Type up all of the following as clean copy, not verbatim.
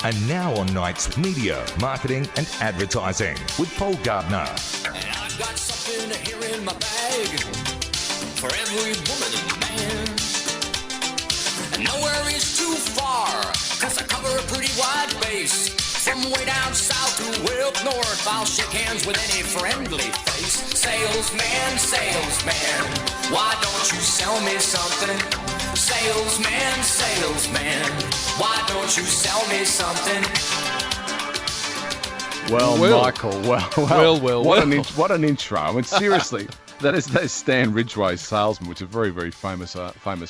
And now on Night's Media, Marketing and Advertising with Paul Gardner. And I've got something here in my bag for every woman and man. And nowhere is too far, cause I cover a pretty wide base. From way down south to way up north, I'll shake hands with any friendly face. Salesman, salesman, why don't you sell me something? Salesman, salesman, why don't you sell me something? Well, Michael, what an intro. I mean, seriously, that is Stan Ridgway's Salesman, which is a very, very famous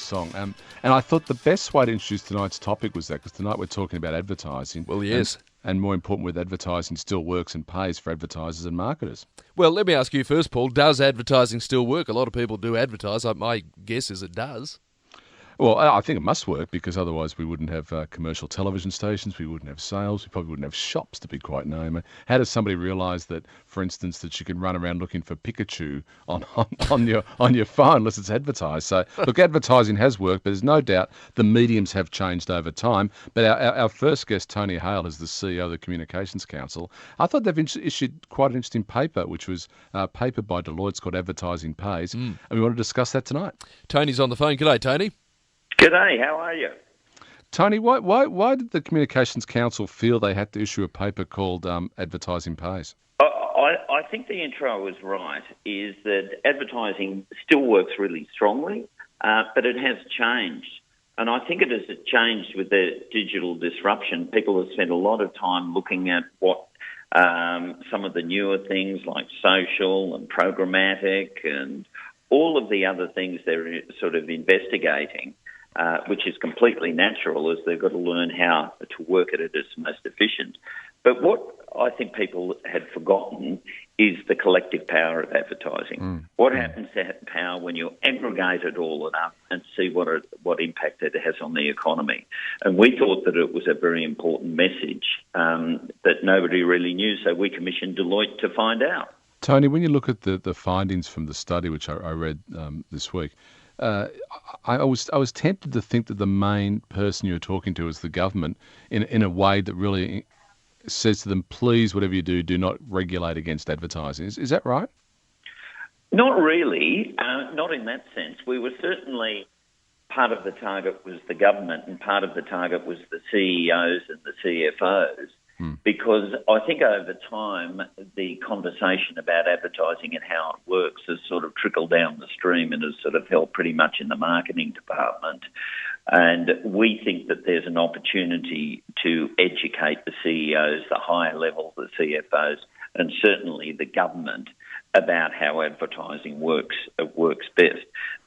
song. And I thought the best way to introduce tonight's topic was that, because tonight we're talking about advertising. Well, yes. And more important, with advertising still works and pays for advertisers and marketers. Well, let me ask you first, Paul, does advertising still work? A lot of people do advertise. My guess is it does. Well, I think it must work, because otherwise we wouldn't have commercial television stations, we wouldn't have sales, we probably wouldn't have shops, to be quite known. How does somebody realise that, for instance, that you can run around looking for Pikachu on your phone unless it's advertised? So, look, advertising has worked, but there's no doubt the mediums have changed over time. But our first guest, Tony Hale, is the CEO of the Communications Council. I thought they've issued quite an interesting paper, which was a paper by Deloitte. It's called Advertising Pays, and we want to discuss that tonight. Tony's on the phone. G'day, Tony. G'day, how are you? Tony, why did the Communications Council feel they had to issue a paper called Advertising Pays? I think the intro was right, is that advertising still works really strongly, but it has changed. And I think it has changed with the digital disruption. People have spent a lot of time looking at what some of the newer things like social and programmatic and all of the other things they're sort of investigating. Which is completely natural, as they've got to learn how to work at it as most efficient. But what I think people had forgotten is the collective power of advertising. What happens to that power when you aggregate it all up and see what impact it has on the economy? And we thought that it was a very important message that nobody really knew, so we commissioned Deloitte to find out. Tony, when you look at the findings from the study, which I read this week, I was tempted to think that the main person you're talking to is the government in a way that really says to them, please, whatever you do not regulate against advertising. Is that right? Not really, not in that sense. We were certainly, part of the target was the government and part of the target was the CEOs and the CFOs. Because I think over time, the conversation about advertising and how it works has sort of trickled down the stream and has sort of held pretty much in the marketing department. And we think that there's an opportunity to educate the CEOs, the higher level, the CFOs, and certainly the government about how advertising works best.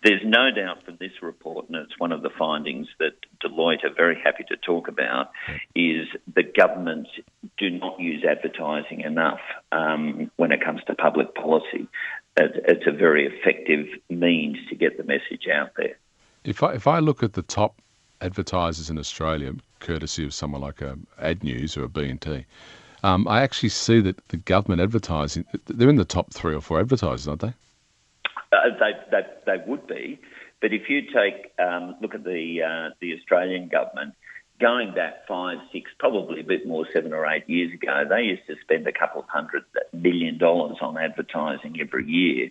There's no doubt from this report, and it's one of the findings that Deloitte are very happy to talk about, is the governments do not use advertising enough when it comes to public policy. It's a very effective means to get the message out there. If I look at the top advertisers in Australia, courtesy of someone like Ad News or a B&T, I actually see that the government advertising, they're in the top 3 or 4 advertisers, aren't they? They would be. But if you take look at the Australian government, going back 5, 6, probably a bit more, 7 or 8 years ago, they used to spend $200 million on advertising every year,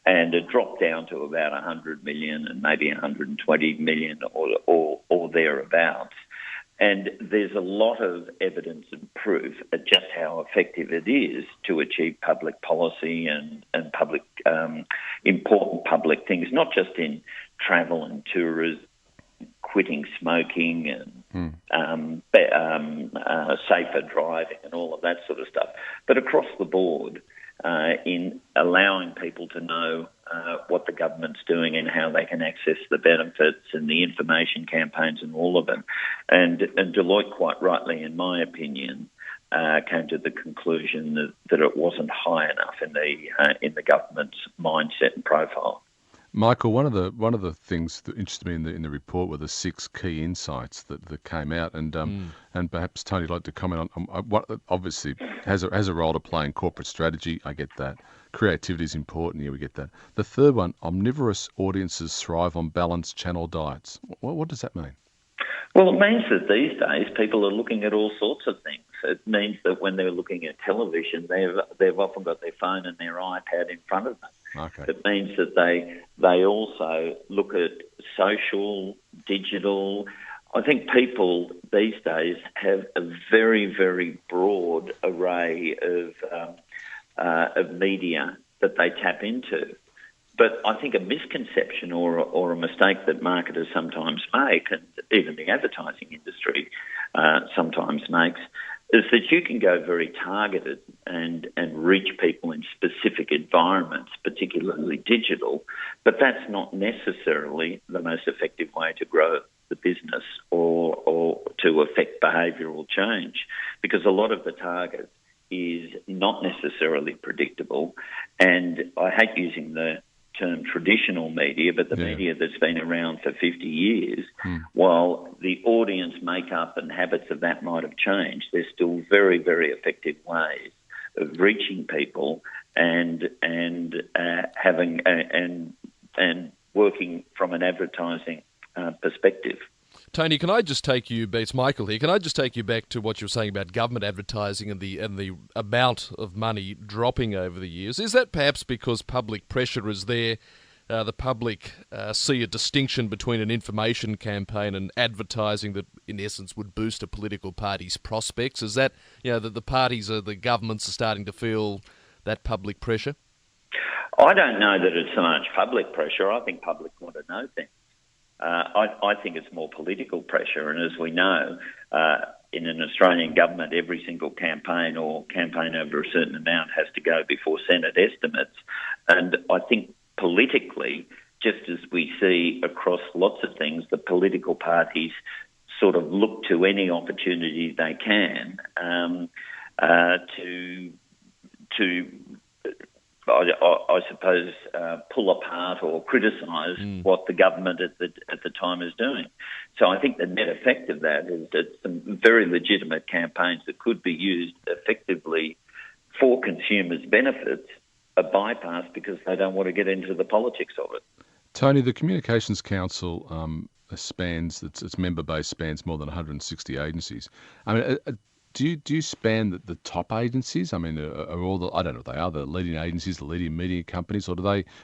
and it dropped down to about 100 million and maybe 120 million or thereabouts. And there's a lot of evidence and proof of just how effective it is to achieve public policy and public important public things, not just in travel and tourism, quitting smoking and safer driving and all of that sort of stuff, but across the board in allowing people to know what the government's doing and how they can access the benefits and the information campaigns and all of it. And Deloitte, quite rightly, in my opinion, came to the conclusion that it wasn't high enough in the government's mindset and profile. Michael, one of the things that interested me in the report were the 6 key insights that came out, and perhaps Tony would like to comment on what obviously has a role to play in corporate strategy. I get that. Creativity is important. Yeah, we get that. The third one: omnivorous audiences thrive on balanced channel diets. What does that mean? Well, it means that these days people are looking at all sorts of things. It means that when they're looking at television, they've often got their phone and their iPad in front of them. Okay. It means that they also look at social, digital. I think people these days have a very, very broad array of media that they tap into. But I think a misconception or a mistake that marketers sometimes make, and even the advertising industry sometimes makes, is that you can go very targeted and reach people in specific environments, particularly digital, but that's not necessarily the most effective way to grow the business or to affect behavioural change, because a lot of the target is not necessarily predictable. And I hate using the term traditional media, but the media that's been around for 50 years, while the audience makeup and habits of that might have changed, there's still very, very effective ways of reaching people and having and working from an advertising perspective. Tony, can I just take you, it's Michael here, can I just take you back to what you were saying about government advertising and the amount of money dropping over the years? Is that perhaps because public pressure is there? The public see a distinction between an information campaign and advertising that, in essence, would boost a political party's prospects? Is that, that the parties or the governments are starting to feel that public pressure? I don't know that it's so much public pressure. I think public want to know things. I think it's more political pressure, and as we know, in an Australian government, every single campaign or campaign over a certain amount has to go before Senate estimates. And I think politically, just as we see across lots of things, the political parties sort of look to any opportunity they can I suppose, pull apart or criticise what the government at the time is doing. So I think the net effect of that is that some very legitimate campaigns that could be used effectively for consumers' benefits are bypassed because they don't want to get into the politics of it. Tony, the Communications Council its member base spans more than 160 agencies. I mean, do you span the top agencies? I mean, are all I don't know what they are, the leading agencies, the leading media companies, or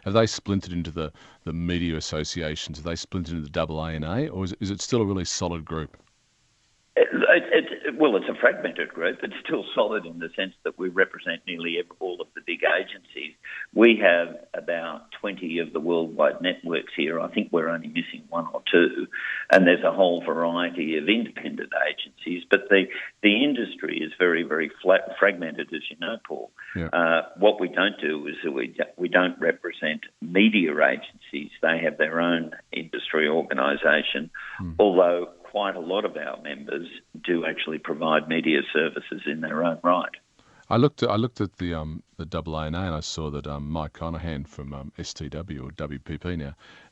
have they splintered into the media associations? Have they splintered into the AANA, or is it still a really solid group? It's a fragmented group. It's still solid in the sense that we represent nearly all of the big agencies. We have about 20 of the worldwide networks here. I think we're only missing one or two. And there's a whole variety of independent agencies. But the industry is very, very fragmented, as you know, Paul. Yeah. What we don't do is we don't represent media agencies. They have their own industry organisation, although quite a lot of our members do actually provide media services in their own right. I looked at the AANA and I saw that Mike Conahan from STW or WPP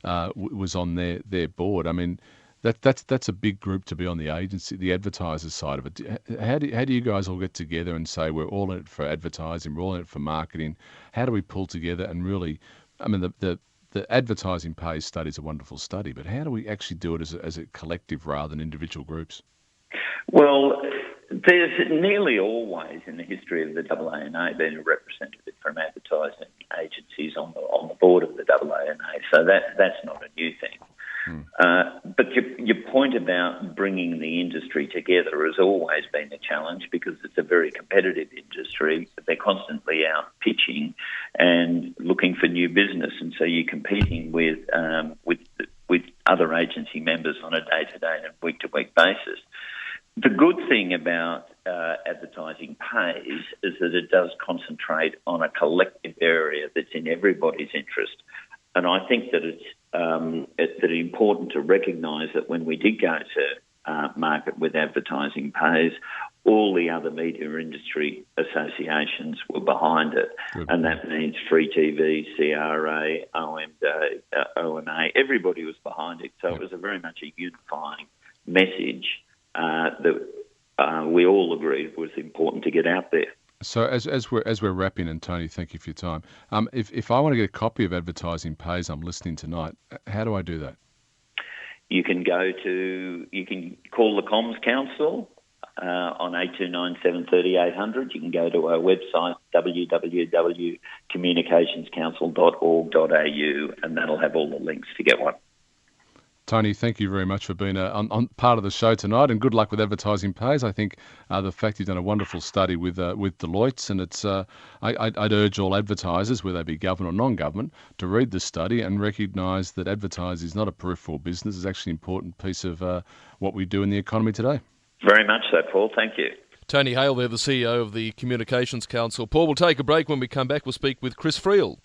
now was on their board. I mean, that's a big group to be on the agency, the advertiser side of it. How do you guys all get together and say we're all in it for advertising, we're all in it for marketing? How do we pull together and really? I mean, the advertising pays study is a wonderful study, but how do we actually do it as a collective rather than individual groups? Well, there's nearly always in the history of the AANA been a representative from advertising agencies on the board of the AANA, so that's not a new thing. But your point about bringing the industry together has always been a challenge because it's a very competitive industry. They're constantly out pitching and looking for new business, and so you're competing with other agency members on a day-to-day and week-to-week basis. The good thing about advertising pays is that it does concentrate on a collective area that's in everybody's interest. And I think that it's important to recognise that when we did go to market with advertising pays, all the other media industry associations were behind it. Good. And that means Free TV, CRA, OMA, everybody was behind it. So It was very much a unifying message that we all agreed was important to get out there. So as we're wrapping, and Tony, thank you for your time. If I want to get a copy of Advertising Pays, I'm listening tonight. How do I do that? You can call the Comms Council on 829 730 800. You can go to our website, www.communicationscouncil.org.au, and that'll have all the links to get one. Tony, thank you very much for being on part of the show tonight, and good luck with Advertising Pays. I think the fact you've done a wonderful study with Deloitte's, and it's I'd urge all advertisers, whether they be government or non-government, to read the study and recognise that advertising is not a peripheral business. It's actually an important piece of what we do in the economy today. Very much so, Paul. Thank you. Tony Hale there, the CEO of the Communications Council. Paul, we'll take a break. When we come back, we'll speak with Chris Friel.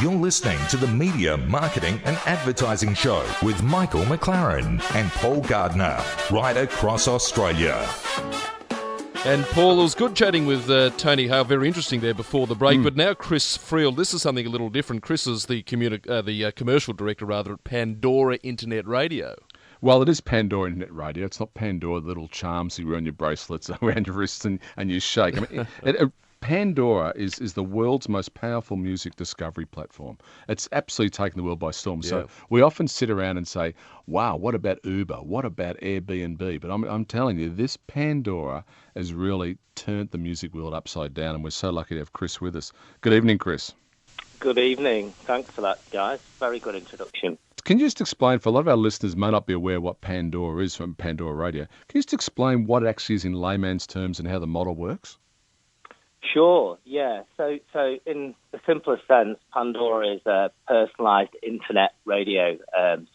You're listening to the Media, Marketing and Advertising Show with Michael McLaren and Paul Gardner, right across Australia. And Paul, it was good chatting with Tony Hale, very interesting there before the break. But now Chris Friel, this is something a little different. Chris is the commercial director at Pandora Internet Radio. Well, it is Pandora Internet Radio. It's not Pandora, the little charms you wear on your bracelets around your wrists and you shake. I mean, Pandora is the world's most powerful music discovery platform. It's absolutely taken the world by storm. So Yeah. we often sit around and say, wow, what about Uber? What about Airbnb? But I'm telling you, this Pandora has really turned the music world upside down, and we're so lucky to have Chris with us. Good evening, Chris. Good evening. Thanks for that, guys. Very good introduction. Can you just explain, for a lot of our listeners may not be aware what Pandora is from Pandora Radio, can you just explain what it actually is in layman's terms and how the model works? Sure, yeah. So in the simplest sense, Pandora is a personalised internet radio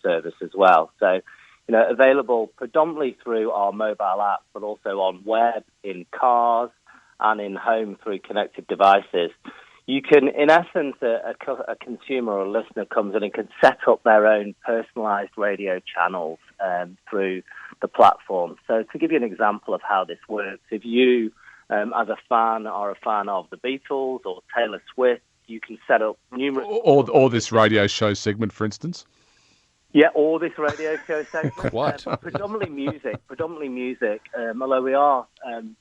service as well. So, available predominantly through our mobile app, but also on web, in cars, and in home through connected devices. You can, in essence, a consumer or a listener comes in and can set up their own personalised radio channels through the platform. So to give you an example of how this works, if you, as a fan, are a fan of the Beatles or Taylor Swift, you can set up numerous... Or this radio show segment, for instance? Yeah, or this radio show segment. What? Predominantly music, although we are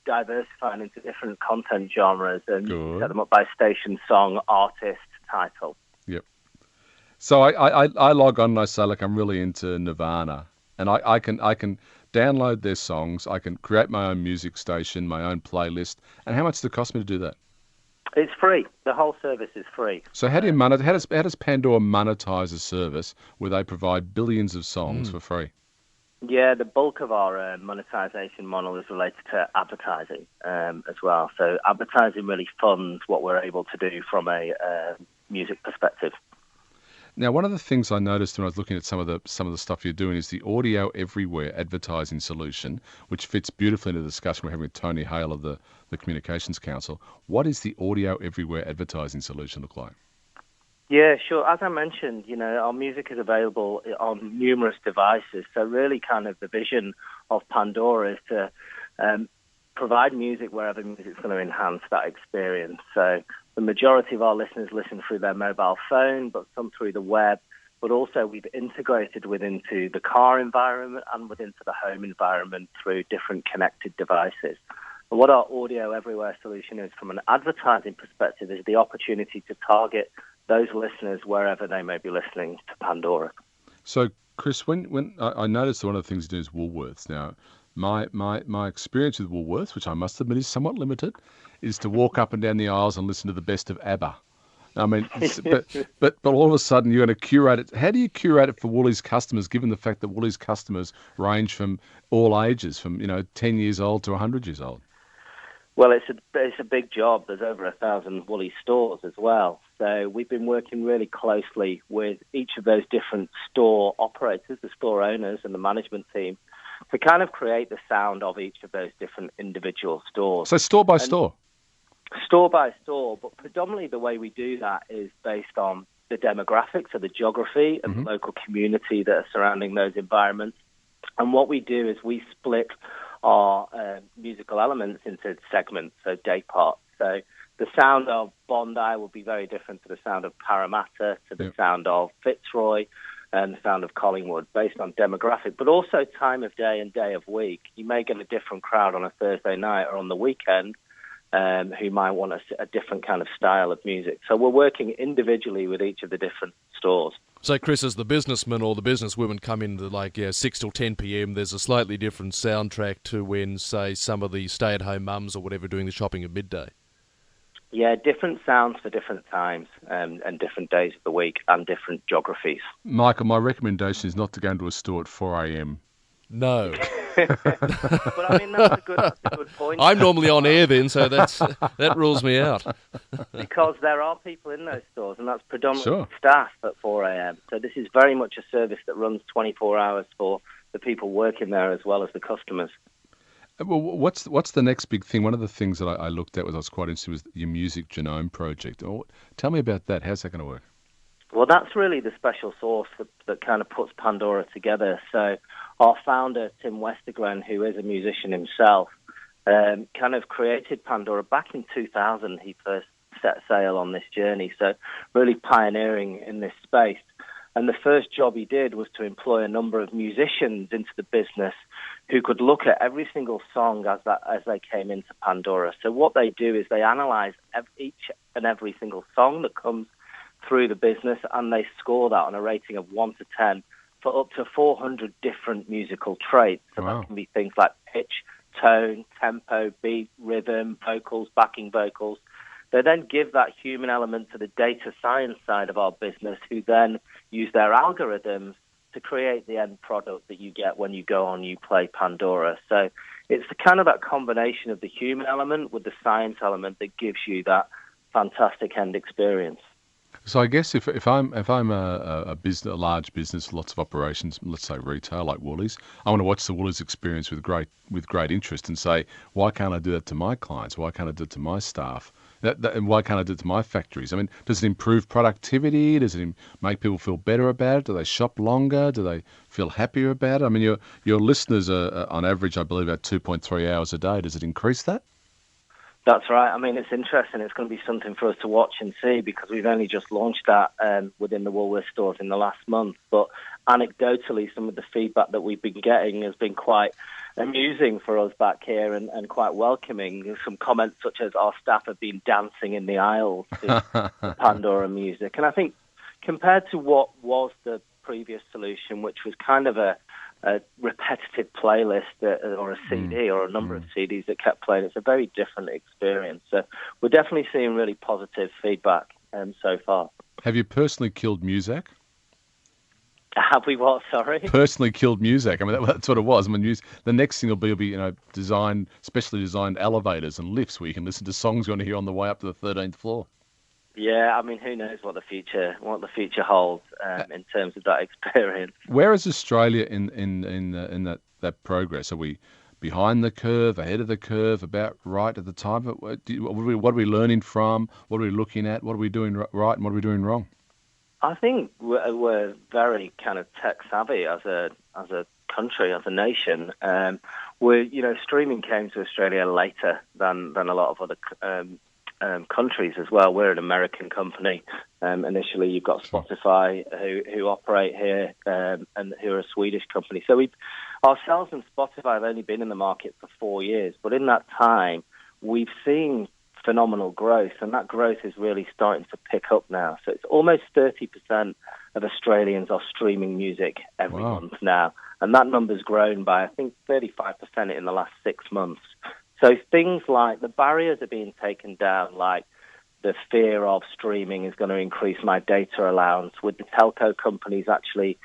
diversifying into different content genres and Good. set them up by station, song, artist, title. Yep. So I log on and I say, look, I'm really into Nirvana, and I can download their songs, I can create my own music station, my own playlist. And how much does it cost me to do that? It's free. The whole service is free. So how does Pandora monetize a service where they provide billions of songs for free? Yeah, the bulk of our monetization model is related to advertising as well. So advertising really funds what we're able to do from a music perspective. Now, one of the things I noticed when I was looking at some of the stuff you're doing is the Audio Everywhere advertising solution, which fits beautifully into the discussion we're having with Tony Hale of the Communications Council. What is the Audio Everywhere advertising solution look like? Yeah, sure. As I mentioned, our music is available on numerous devices. So really kind of the vision of Pandora is to provide music wherever music's going to enhance that experience. So the majority of our listeners listen through their mobile phone, but some through the web. But also we've integrated into the car environment and into the home environment through different connected devices. And what our Audio Everywhere solution is from an advertising perspective is the opportunity to target those listeners wherever they may be listening to Pandora. So, Chris, when I noticed one of the things you do is Woolworths. Now, my experience with Woolworths, which I must admit is somewhat limited, is to walk up and down the aisles and listen to the best of ABBA. I mean, but all of a sudden you're going to curate it. How do you curate it for Woolies customers, given the fact that Woolies customers range from all ages, from 10 years old to 100 years old? Well, it's a big job. There's over 1,000 Woolies stores as well. So we've been working really closely with each of those different store operators, the store owners and the management team, to kind of create the sound of each of those different individual stores. So store by store? Store by store, but predominantly the way we do that is based on the demographics of the geography and the local community that are surrounding those environments. And what we do is we split our musical elements into segments, so day parts. So the sound of Bondi will be very different to the sound of Parramatta, to the sound of Fitzroy, and the sound of Collingwood, based on demographic, but also time of day and day of week. You may get a different crowd on a Thursday night or on the weekend who might want a different kind of style of music. So we're working individually with each of the different stores. So, Chris, as the businessman or the businesswoman come in at 6 till 10 p.m, there's a slightly different soundtrack to when, say, some of the stay-at-home mums or whatever are doing the shopping at midday. Yeah, different sounds for different times and different days of the week and different geographies. Michael, my recommendation is not to go into a store at 4 a.m. No. But I mean, that's a good point. I'm normally on air then, so that rules me out. Because there are people in those stores, and that's predominantly Sure. staff at 4 a.m. So this is very much a service that runs 24 hours for the people working there as well as the customers. Well, what's the next big thing? One of the things that I looked at I was quite interested was your music genome project. Tell me about that. How's that going to work? Well, that's really the special sauce that kind of puts Pandora together. So our founder, Tim Westergren, who is a musician himself, kind of created Pandora back in 2000. He first set sail on this journey, so really pioneering in this space. And the first job he did was to employ a number of musicians into the business who could look at every single song as they came into Pandora. So what they do is they analyze each and every single song that comes through the business, and they score that on a rating of 1 to 10 for up to 400 different musical traits. So Wow. that can be things like pitch, tone, tempo, beat, rhythm, vocals, backing vocals. They then give that human element to the data science side of our business, who then use their algorithms to create the end product that you get when you go on, you play Pandora. So it's the kind of that combination of the human element with the science element that gives you that fantastic end experience. So I guess if I'm a large business, lots of operations, let's say retail like Woolies, I want to watch the Woolies experience with great interest and say, why can't I do that to my clients? Why can't I do it to my staff? And why can't I do it to my factories? I mean, does it improve productivity? Does it make people feel better about it? Do they shop longer? Do they feel happier about it? I mean, your listeners are on average, I believe, about 2.3 hours a day. Does it increase that? That's right. I mean, it's interesting. It's going to be something for us to watch and see, because we've only just launched that within the Woolworths stores in the last month. But anecdotally, some of the feedback that we've been getting has been quite amusing for us back here and quite welcoming. There's some comments such as our staff have been dancing in the aisles to Pandora music. And I think compared to what was the previous solution, which was kind of a repetitive playlist or a CD or a number of CDs that kept playing, it's a very different experience. So we're definitely seeing really positive feedback so far. Have you personally killed Muzak? Have we what? Sorry. Personally killed Muzak. I mean, that's what it was. I mean, the next thing will be specially designed elevators and lifts where you can listen to songs you want to hear on the way up to the 13th floor. Yeah, I mean, who knows what the future holds in terms of that experience. Where is Australia in that progress? Are we behind the curve, ahead of the curve, about right at the time? What are we learning from? What are we looking at? What are we doing right and what are we doing wrong? I think we're very kind of tech savvy as a country, as a nation. Streaming came to Australia later than a lot of other countries as well. We're an American company. Initially, you've got Spotify who operate here and who are a Swedish company. So ourselves and Spotify have only been in the market for 4 years, but in that time, we've seen phenomenal growth, and that growth is really starting to pick up now. So it's almost 30% of Australians are streaming music every month now, and that number's grown by, I think, 35% in the last 6 months. So things like the barriers are being taken down, like the fear of streaming is going to increase my data allowance, with the telco companies actually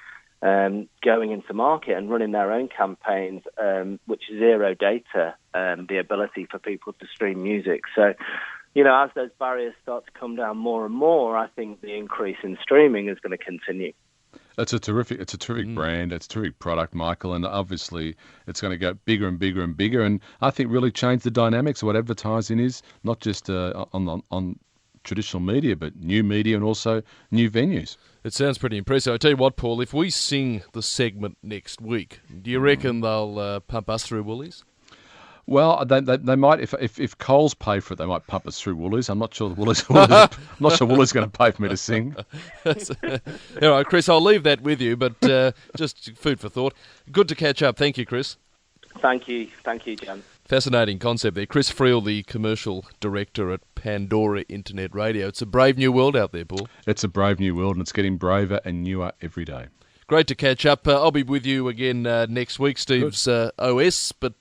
going into market and running their own campaigns, which zero data the ability for people to stream music. So, as those barriers start to come down more and more, I think the increase in streaming is going to continue. It's a terrific brand. It's a terrific product, Michael, and obviously it's going to go bigger and bigger and bigger, and I think really change the dynamics of what advertising is, not just on traditional media, but new media and also new venues. It sounds pretty impressive. I tell you what, Paul, if we sing the segment next week, do you reckon they'll pump us through Woolies? Well, they might. If Coles pay for it, they might pump us through Woolies. I'm not sure Woolies are going to pay for me to sing. All right, Chris, I'll leave that with you, but just food for thought. Good to catch up. Thank you, Chris. Thank you, Jan. Fascinating concept there. Chris Friel, the commercial director at Pandora Internet Radio. It's a brave new world out there, Paul. It's a brave new world, and it's getting braver and newer every day. Great to catch up. I'll be with you again next week, Steve's OS, but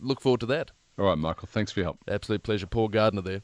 look forward to that. All right, Michael, thanks for your help. Absolute pleasure. Paul Gardner there.